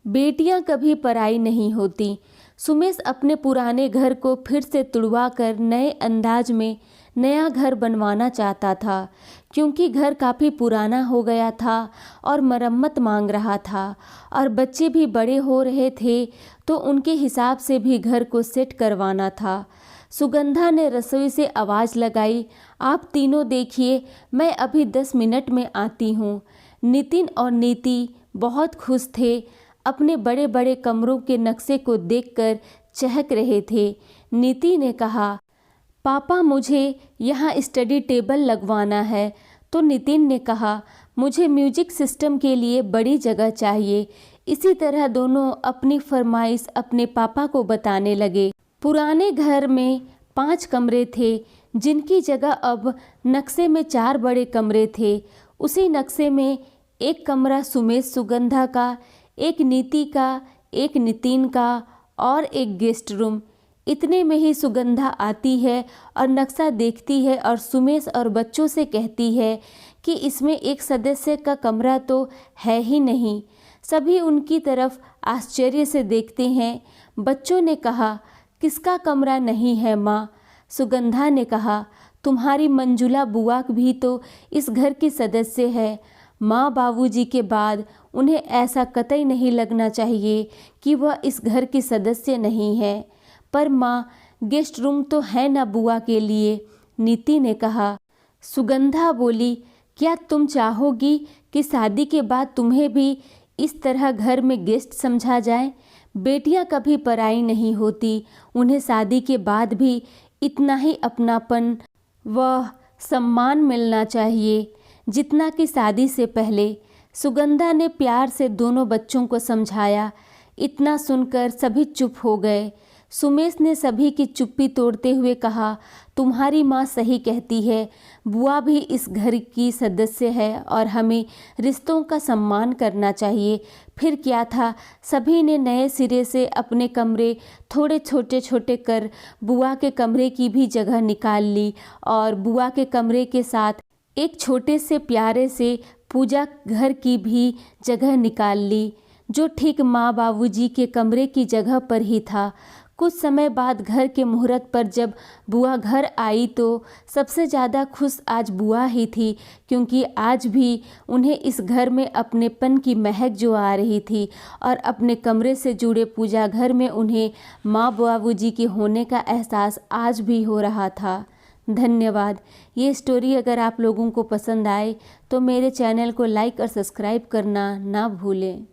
बेटियां कभी पराई नहीं होती। सुमेश अपने पुराने घर को फिर से तुड़वा कर नए अंदाज में नया घर बनवाना चाहता था, क्योंकि घर काफ़ी पुराना हो गया था और मरम्मत मांग रहा था और बच्चे भी बड़े हो रहे थे, तो उनके हिसाब से भी घर को सेट करवाना था। सुगंधा ने रसोई से आवाज़ लगाई, आप तीनों देखिए, मैं अभी 10 मिनट में आती हूँ। नितिन और नीति बहुत खुश थे। अपने बड़े बड़े कमरों के नक्शे को देखकर चहक रहे थे। नीति ने कहा, पापा मुझे यहाँ स्टडी टेबल लगवाना है। तो नितिन ने कहा, मुझे म्यूजिक सिस्टम के लिए बड़ी जगह चाहिए। इसी तरह दोनों अपनी फरमाइश अपने पापा को बताने लगे। पुराने घर में 5 कमरे थे, जिनकी जगह अब नक्शे में 4 बड़े कमरे थे। उसी नक्शे में एक कमरा सुमेश सुगंधा का, एक नीति का, एक नितिन का और एक गेस्ट रूम। इतने में ही सुगंधा आती है और नक्शा देखती है और सुमेश और बच्चों से कहती है कि इसमें एक सदस्य का कमरा तो है ही नहीं। सभी उनकी तरफ आश्चर्य से देखते हैं। बच्चों ने कहा, किसका कमरा नहीं है माँ? सुगंधा ने कहा, तुम्हारी मंजुला बुआ भी तो इस घर की सदस्य है। माँ बाबूजी के बाद उन्हें ऐसा कतई नहीं लगना चाहिए कि वह इस घर की सदस्य नहीं है। पर माँ, गेस्ट रूम तो है ना बुआ के लिए, नीति ने कहा। सुगंधा बोली, क्या तुम चाहोगी कि शादी के बाद तुम्हें भी इस तरह घर में गेस्ट समझा जाए? बेटियां कभी पराई नहीं होती, उन्हें शादी के बाद भी इतना ही अपनापन व सम्मान मिलना चाहिए जितना कि शादी से पहले। सुगंधा ने प्यार से दोनों बच्चों को समझाया। इतना सुनकर सभी चुप हो गए। सुमेश ने सभी की चुप्पी तोड़ते हुए कहा, तुम्हारी माँ सही कहती है, बुआ भी इस घर की सदस्य है और हमें रिश्तों का सम्मान करना चाहिए। फिर क्या था, सभी ने नए सिरे से अपने कमरे थोड़े छोटे छोटे कर बुआ के कमरे की भी जगह निकाल ली और बुआ के कमरे के साथ एक छोटे से प्यारे से पूजा घर की भी जगह निकाल ली, जो ठीक माँ बाबूजी के कमरे की जगह पर ही था। कुछ समय बाद घर के मुहूर्त पर जब बुआ घर आई तो सबसे ज़्यादा खुश आज बुआ ही थी, क्योंकि आज भी उन्हें इस घर में अपनेपन की महक जो आ रही थी और अपने कमरे से जुड़े पूजा घर में उन्हें माँ बाबूजी के होने का एहसास आज भी हो रहा था। धन्यवाद। ये स्टोरी अगर आप लोगों को पसंद आए तो मेरे चैनल को लाइक और सब्सक्राइब करना ना भूलें।